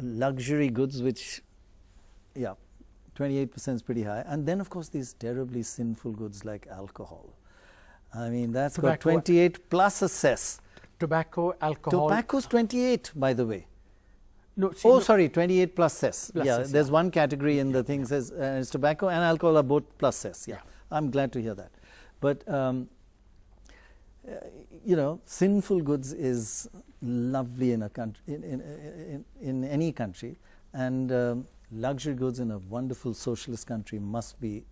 luxury goods, which, 28% is pretty high. And then, of course, these terribly sinful goods like alcohol. I mean, that's got 28 plus a cess. Tobacco, alcohol. Tobacco's 28, by the way. No, sorry, 28 plus cess. There's one category in the thing says it's tobacco and alcohol are both plus cess. Yeah, I'm glad to hear that. But, sinful goods is lovely in a country, in any country. And luxury goods in a wonderful socialist country must be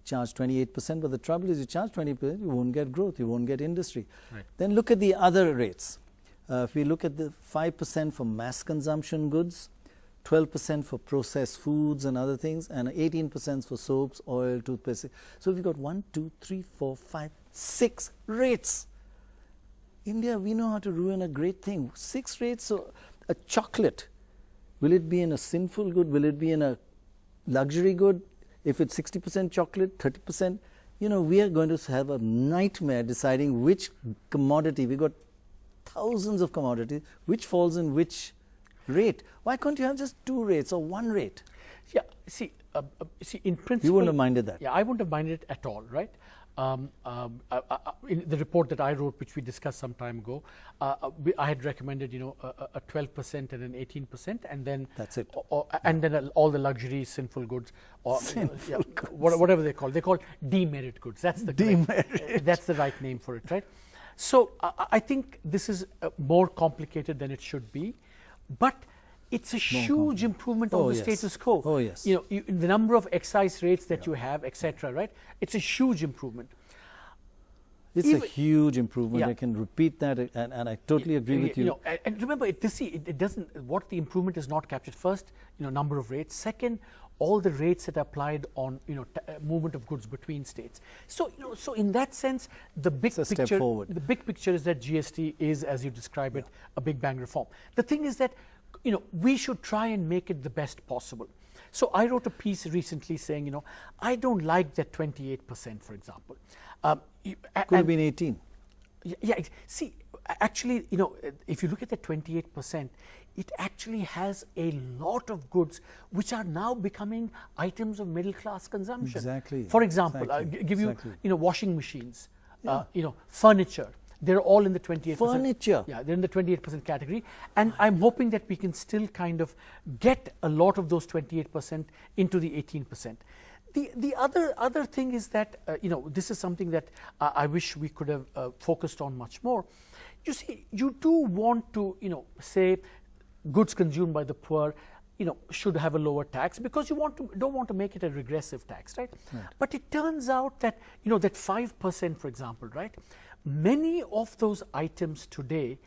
charged 28%, but the trouble is you charge 20%, you won't get growth, you won't get industry. Right. Then look at the other rates. If we look at the 5% for mass consumption goods, 12% for processed foods and other things, and 18% for soaps, oil, toothpaste. So we've got 1, 2, 3, 4, 5, 6 rates. India, we know how to ruin a great thing. 6 rates, so a chocolate. Will it be in a sinful good? Will it be in a luxury good? If it's 60% chocolate, 30%, we are going to have a nightmare deciding which commodity. We've got thousands of commodities. Which falls in which rate? Why can't you have just 2 rates or 1 rate? Yeah, see, in principle... You wouldn't have minded that? Yeah, I wouldn't have minded it at all, right? In the report that I wrote, which we discussed some time ago, I had recommended, a 12% and an 18%, and then that's it. And then all the luxury sinful goods, or sinful goods. Whatever they call. They call demerit goods. That's the demerit. That's the right name for it, right? So I think this is more complicated than it should be, but it's a huge improvement on the status quo. Oh, yes. The number of excise rates that you have, etc., right? It's a huge improvement. It's a huge improvement. I can repeat that, and I totally agree with you. And remember, it doesn't. What the improvement is not captured. First, number of rates. Second, all the rates that are applied on movement of goods between states. So so in that sense, the big picture. Step forward. The big picture is that GST is, as you describe it, a big bang reform. The thing is that we should try and make it the best possible. So I wrote a piece recently saying, I don't like that 28%, for example. Could have been 18. Yeah. See, actually, if you look at the 28%, it actually has a lot of goods which are now becoming items of middle class consumption. Exactly. For example, exactly. give you, washing machines, furniture. They're all in the 28%. Furniture. Yeah, they're in the 28% category. And I'm hoping that we can still kind of get a lot of those 28% into the 18%. The other thing is that, this is something that I wish we could have focused on much more. You see, you do want to, say goods consumed by the poor, should have a lower tax because you don't want to make it a regressive tax, right? But it turns out that, that 5%, for example, right? Many of those items today,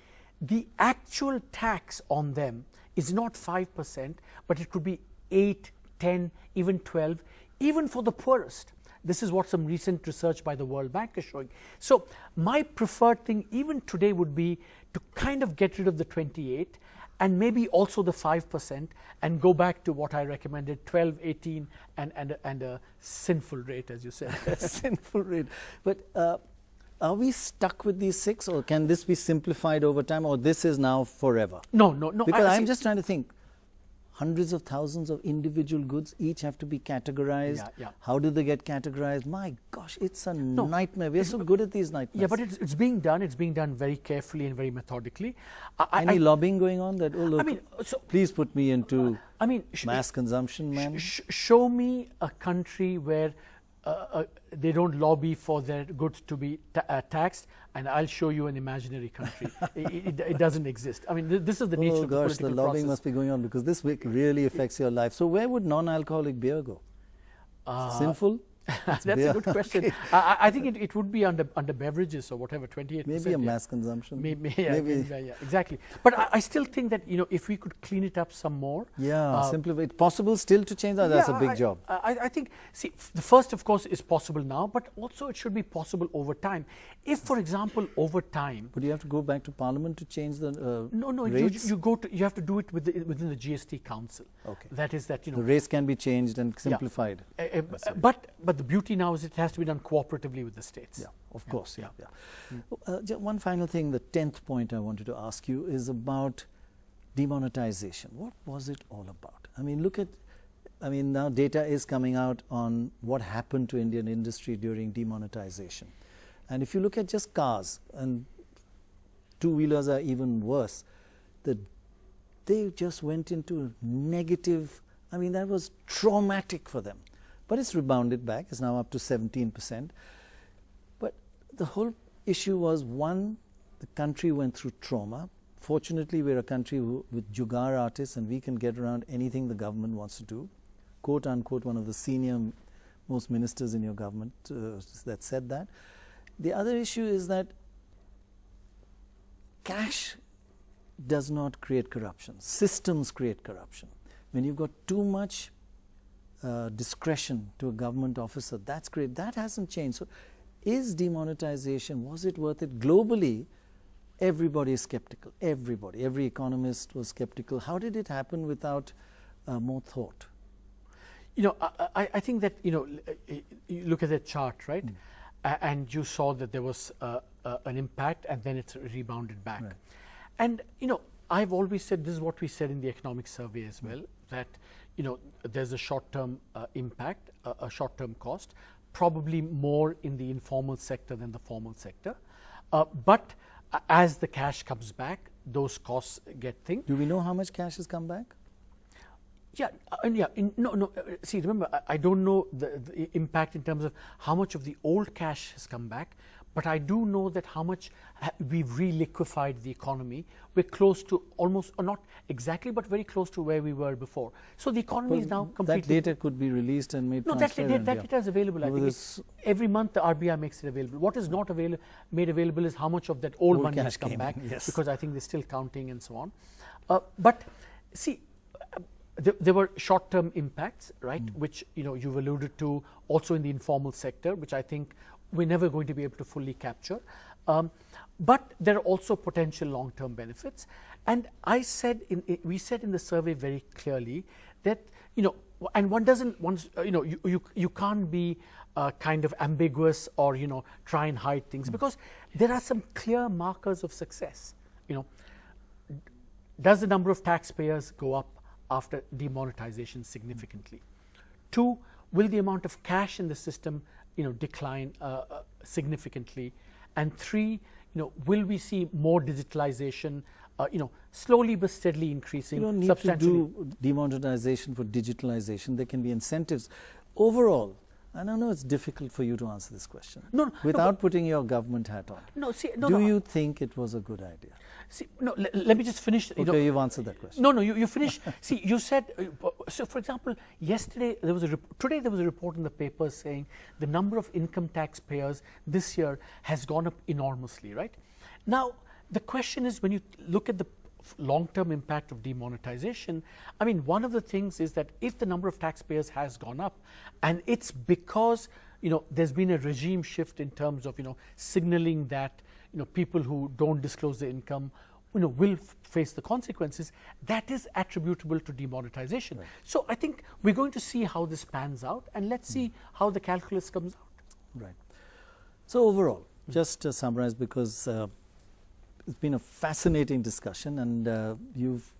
the actual tax on them is not 5%, but it could be 8, 10, even 12, even for the poorest. This is what some recent research by the World Bank is showing. So my preferred thing even today would be to kind of get rid of the 28 and maybe also the 5% and go back to what I recommended, 12, 18 and a sinful rate, as you said. Sinful rate. But are we stuck with these 6, or can this be simplified over time, or this is now forever? No. Because I'm just trying to think. Hundreds of thousands of individual goods each have to be categorized. Yeah. How do they get categorized? My gosh, it's a nightmare. We're so good at these nightmares. Yeah, but it's being done. It's being done very carefully and very methodically. Any lobbying going on? That look, please put me into mass consumption, man. Show me a country where they don't lobby for their goods to be taxed, and I'll show you an imaginary country. It doesn't exist. I mean, this is the nature of the political process. Oh gosh, the lobbying must be going on, because this really affects your life. So where would non-alcoholic beer go? Sinful? That's a good question. Okay. I think it would be under beverages or whatever, 28%. Maybe a mass consumption. Maybe. Yeah, exactly. But I still think that if we could clean it up some more. Yeah, simplify. It's possible still to change that. That's a big job. I think, the first, of course, is possible now, but also it should be possible over time. If, for example, over time. But you have to go back to Parliament to change the rates? You have to do it within the GST Council. Okay. That is that, the rates can be changed and simplified. Yeah. But the beauty now is it has to be done cooperatively with the states. Yeah, of course. One final thing, the 10th point I wanted to ask you is about demonetization. What was it all about? Now data is coming out on what happened to Indian industry during demonetization. And if you look at just cars, and two-wheelers are even worse, they just went into negative, that was traumatic for them. But it's rebounded back, it's now up to 17%. But the whole issue was, one, the country went through trauma. Fortunately, we're a country with jugaad artists, and we can get around anything the government wants to do. Quote unquote, one of the senior most ministers in your government that said that. The other issue is that cash does not create corruption. Systems create corruption. When you've got too much discretion to a government officer, that's great. That hasn't changed. So is demonetization, was it worth it? Globally, everybody is skeptical. Everybody. Every economist was skeptical. How did it happen without more thought? I think that, you look at that chart, right? And you saw that there was an impact, and then it's rebounded back. Right. And, I've always said, this is what we said in the economic survey as well, that there's a short-term impact, a short-term cost, probably more in the informal sector than the formal sector. But as the cash comes back, those costs get things. Do we know how much cash has come back? See, remember, I don't know the impact in terms of how much of the old cash has come back, but I do know that how much we've re-liquefied the economy. We're close to almost, or not exactly, but very close to where we were before. So the economy is now completely... That data could be released and made transparent. That data is available. I think every month the RBI makes it available. What is not made available is how much of that old money has come back, because I think they're still counting and so on. But see, there were short-term impacts, right, which you've alluded to, also in the informal sector, which I think we're never going to be able to fully capture. But there are also potential long-term benefits. And we said in the survey very clearly that, and one doesn't, you can't be kind of ambiguous or, try and hide things, because there are some clear markers of success. Does the number of taxpayers go up after demonetization significantly? 2, will the amount of cash in the system decline significantly? And 3, will we see more digitalization, slowly but steadily increasing? You don't need to do demonetization for digitalization. There can be incentives. Overall, I don't know, it's difficult for you to answer this question. Without putting your government hat on. Do you think it was a good idea? Let me just finish. Okay, you've answered that question. You finish. See, you said, so for example, today there was a report in the paper saying the number of income tax payers this year has gone up enormously, right? Now, The question is, when you look at the long-term impact of demonetization, I mean, one of the things is that if the number of taxpayers has gone up, and it's because there's been a regime shift in terms of signaling that people who don't disclose their income will face the consequences, that is attributable to demonetization. Right. So I think we're going to see how this pans out, and let's see how the calculus comes out. Right. So overall, just to summarize, because it's been a fascinating discussion, and you've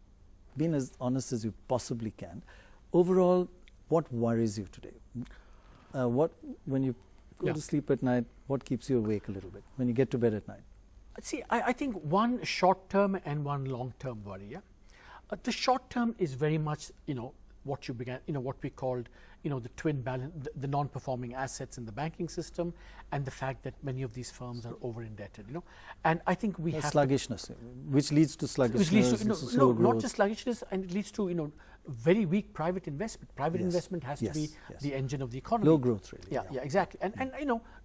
been as honest as you possibly can. Overall, what worries you today? When you go to sleep at night, what keeps you awake a little bit when you get to bed at night? See, I think one short-term and one long-term worry. Yeah? The short-term is very much, what you began, what we called, the twin balance, the non-performing assets in the banking system, and the fact that many of these firms are over-indebted. And I think we have sluggishness, which leads to sluggishness. Which leads to not just sluggishness, and it leads to very weak private investment. Private investment has to be the engine of the economy. Low growth, really. Yeah, exactly. And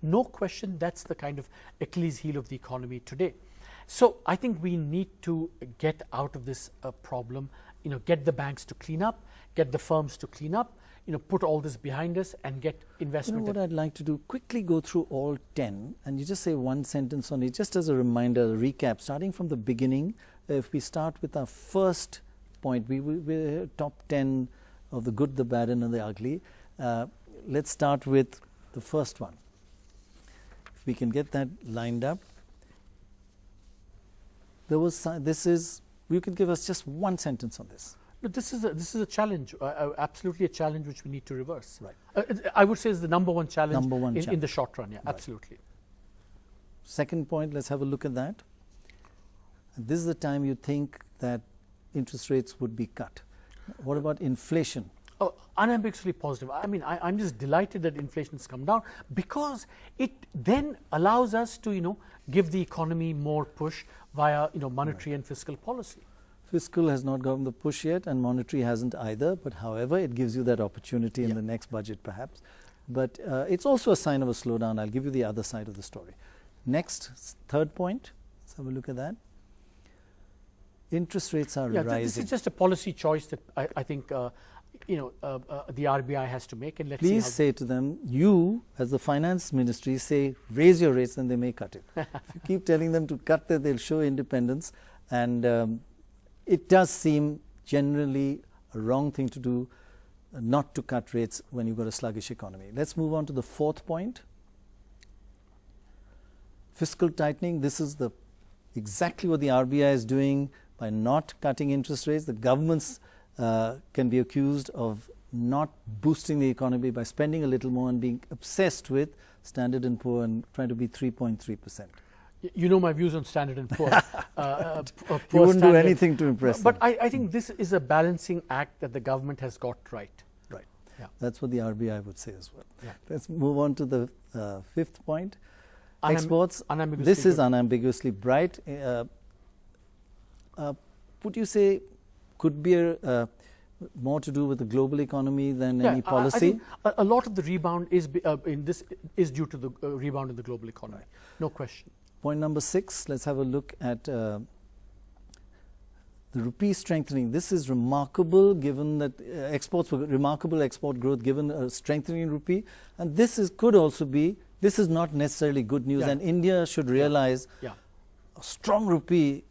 no question, that's the kind of Achilles heel of the economy today. So I think we need to get out of this problem. Get the banks to clean up, get the firms to clean up. Put all this behind us and get investment. What I'd like to do, quickly go through all 10, and you just say one sentence on it, just as a reminder, a recap, starting from the beginning. If we start with our first point, we're top 10 of the good, the bad, and the ugly. Let's start with the first one. If we can get that lined up. You could give us just one sentence on this. But this is a challenge, absolutely a challenge which we need to reverse. Right. I would say is the number one challenge in the short run. Yeah, right. Absolutely. Second point, let's have a look at that. And this is the time you think that interest rates would be cut. What about inflation? Oh, unambiguously positive. I mean, I'm just delighted that inflation has come down, because it then allows us to give the economy more push via monetary and fiscal policy. Fiscal has not gotten the push yet, and monetary hasn't either, but however, it gives you that opportunity in the next budget perhaps. But it's also a sign of a slowdown. I'll give you the other side of the story. Next, third point, let's have a look at that. Interest rates are rising. This is just a policy choice that I think the RBI has to make. And Please say to them, you as the finance ministry say raise your rates, and they may cut it. If you keep telling them to cut that, they'll show independence. And it does seem generally a wrong thing to do, not to cut rates when you've got a sluggish economy. Let's move on to the fourth point. Fiscal tightening. This is exactly what the RBI is doing by not cutting interest rates. The governments can be accused of not boosting the economy by spending a little more and being obsessed with Standard & Poor and trying to be 3.3%. You know my views on Standard & Poor. You wouldn't do anything to impress them. But I think this is a balancing act that the government has got right. Right. Yeah. That's what the RBI would say as well. Yeah. Let's move on to the fifth point. Exports. This is unambiguously bright. Would you say could be more to do with the global economy than any policy? I think a lot of the rebound is due to the rebound in the global economy. Right. No question. Point number 6, let's have a look at the rupee strengthening. This is remarkable, given that exports were remarkable export growth given a strengthening rupee, and this is not necessarily good news, and India should realize a strong rupee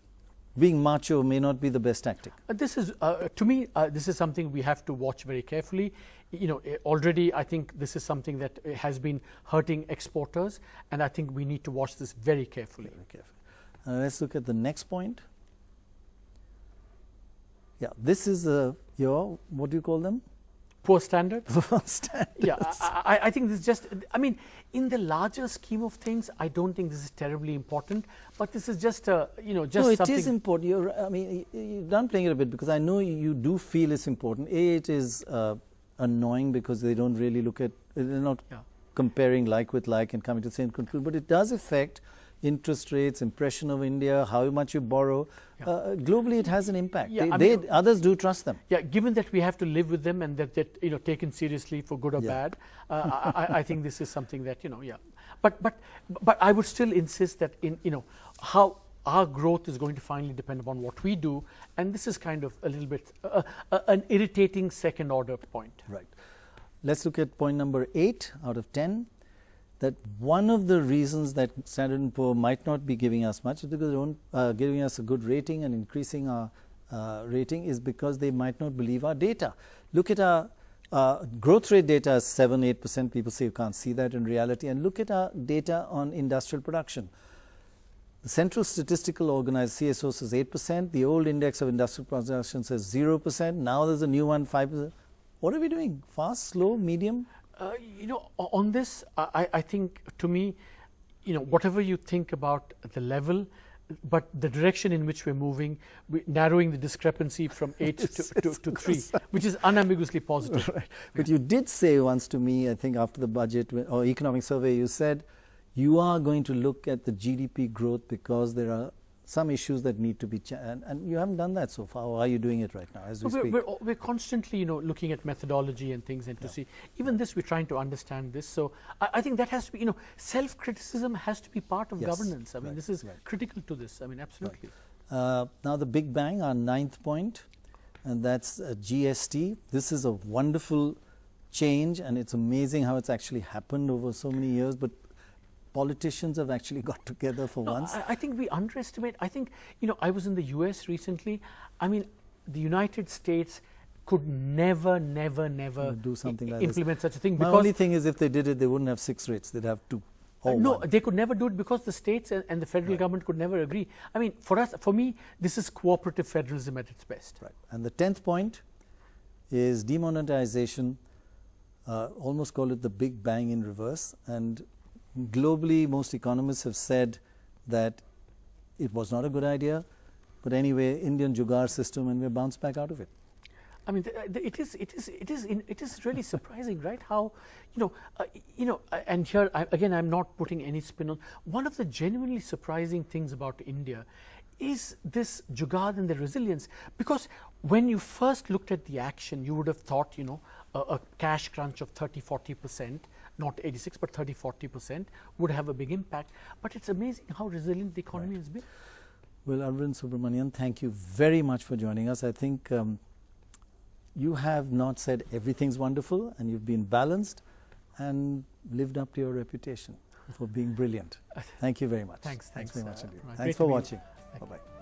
being macho may not be the best tactic. This is, to me, this is something we have to watch very carefully. Already I think this is something that has been hurting exporters, and I think we need to watch this very carefully. Very carefully. Let's look at the next point. Yeah, this is your, what do you call them? Poor standards. Poor standards. Yeah, I think this is just, I mean, in the larger scheme of things, I don't think this is terribly important, but this is just, just something. No, it is important. You're downplaying it a bit, because I know you do feel it's important. It is annoying because they don't really look at, they're not comparing like with like and coming to the same conclusion, but it does affect interest rates, impression of India, how much you borrow. Globally, it has an impact. Others do trust them. Yeah, given that we have to live with them and that taken seriously for good or bad, I think this is something that But I would still insist that in how our growth is going to finally depend upon what we do, and this is kind of a little bit an irritating second order point. Right. Let's look at point number 8 out of 10. That one of the reasons that Standard & Poor might not be giving us much is because they don't giving us a good rating and increasing our rating is because they might not believe our data. Look at our growth rate data is 7-8%. People say you can't see that in reality. And look at our data on industrial production. The Central Statistical Organization, CSO, says 8%. The old index of industrial production says 0%. Now there's a new one, 5%. What are we doing? Fast, slow, medium? On this, I think, to me, whatever you think about the level, but the direction in which we're moving, narrowing the discrepancy from 8 to 3, which is unambiguously positive. Right. But you did say once to me, I think after the budget or economic survey, you said you are going to look at the GDP growth because there are some issues that need to be and you haven't done that so far. Or are you doing it right now as we speak? We're constantly, looking at methodology and things, and to see even this, we're trying to understand this. So I think that has to be, self-criticism has to be part of governance. I mean, this is critical to this. I mean, absolutely. Right. Now the big bang, our 9th point, and that's GST. This is a wonderful change, and it's amazing how it's actually happened over so many years. But politicians have actually got together for once. I think we underestimate. I think, I was in the US recently. I mean, the United States could never do something like implement such a thing. My only thing is if they did it, they wouldn't have 6 rates. They'd have 2. No, they could never do it because the states and the federal government could never agree. I mean, for me, this is cooperative federalism at its best. Right. And the 10th point is demonetization. Almost call it the big bang in reverse. And globally, most economists have said that it was not a good idea, but anyway, Indian jugaad system, and we bounced back out of it. I mean, it is really surprising, right? How, and here again, I'm not putting any spin on. One of the genuinely surprising things about India is this jugaad and the resilience, because when you first looked at the action, you would have thought, a cash crunch of 30-40%. Not 86, but 30-40% would have a big impact. But it's amazing how resilient the economy has been. Well, Arvind Subramanian, thank you very much for joining us. I think you have not said everything's wonderful, and you've been balanced and lived up to your reputation for being brilliant. Thank you very much. Thanks very much indeed. Right. Thanks for watching. Bye-bye.